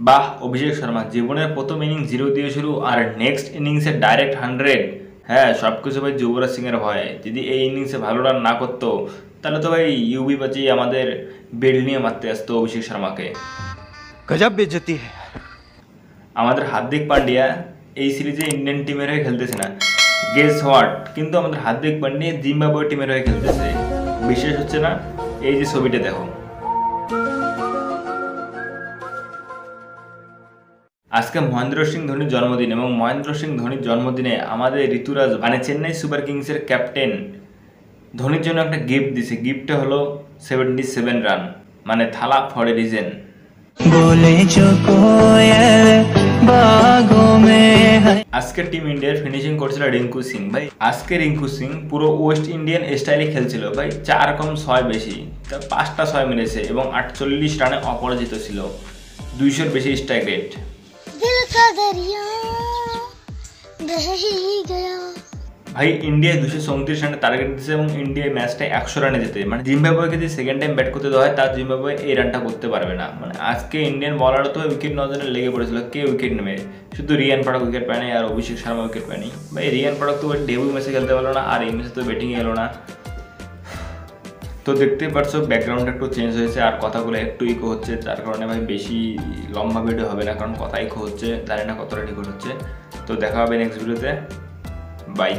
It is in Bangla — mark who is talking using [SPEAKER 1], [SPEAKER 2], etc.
[SPEAKER 1] বাহ, অভিষেক শর্মা জীবনের প্রথম ইনিংস 0 দিয়ে শুরু আর নেক্সট ইনিংসে ডাইরেক্ট 100। হ্যাঁ, সব কিছু ভাই যুবরাজ সিংয়ের ভয়ে। যদি এই ইনিংসে ভালো রান না করতো তাহলে তো ভাই ইউবি বাঁচিয়ে আমাদের বেল নিয়ে মারতে আসতো অভিষেক শর্মাকে।
[SPEAKER 2] गजब बेइज्जती है।
[SPEAKER 1] আমাদের হার্দিক পান্ডিয়া এই সিরিজে ইন্ডিয়ান টিমের হয়ে খেলতেছে না, গেস হোয়াট, কিন্তু আমাদের হার্দিক পান্ডিয়া জিম্বাবুয়ে টিমের হয়ে খেলতেছে। বিশেষ হচ্ছে না, এই যে ছবিটা দেখো। আজকে মহেন্দ্র সিং ধোনির জন্মদিন এবং মহেন্দ্র সিং ধোনির জন্মদিনে আমাদের ঋতুরাজ মানে চেন্নাই সুপার কিংসের ক্যাপ্টেন ধোনির জন্য একটা গিফট দিছে। গিফটটা হলো 77 রান, মানে থালা ফর এ রিজন। আজকে টিম ইন্ডিয়ার ফিনিশিং করছিল রিঙ্কু সিং। ভাই আজকে রিঙ্কু সিং পুরো ওয়েস্ট ইন্ডিয়ান স্টাইলে খেলছিল ভাই, 4 কম 6 বেশি, তার 5টা 6 মেরেছে এবং 48 রানে অপরাজিত ছিল, 200-র বেশি স্ট্রাইক রেট। ভাই ইন্ডিয়া 234 রানে টার্গেট দিচ্ছে এবং ইন্ডিয়া ম্যাচটা 100 রানে যেতে, মানে জিম্বাবুয়েকে যদি সেকেন্ড টাইম ব্যাট করতে দেওয়া হয় তার জিম্বাবুয়ে এই রানটা করতে পারবে না। মানে আজকে ইন্ডিয়ান বলারও তো উইকেট নেওয়ার জন্য লেগে পড়েছিল, কে উইকেট নেবে, শুধু রিয়ান পরাগ উইকেট পায়নি আর অভিষেক শর্মা উইকেট পায়নি। ভাই রিয়ান পরাগ তো ডেবিউ ম্যাচে খেলতে পারলো না আর এই ম্যাচে তো ব্যাটিংয়ে এলো না। তো দেখতেই পারছো ব্যাকগ্রাউন্ড একটু চেঞ্জ হয়েছে আর কথাগুলো একটু ইকো হচ্ছে, যার কারণে ভাই বেশি লম্বা ভিডিও হবে না, কারণ কথা ইকো হচ্ছে, জানি না কতটা রেকর্ড হচ্ছে। তো দেখা হবে নেক্সট ভিডিওতে, বাই।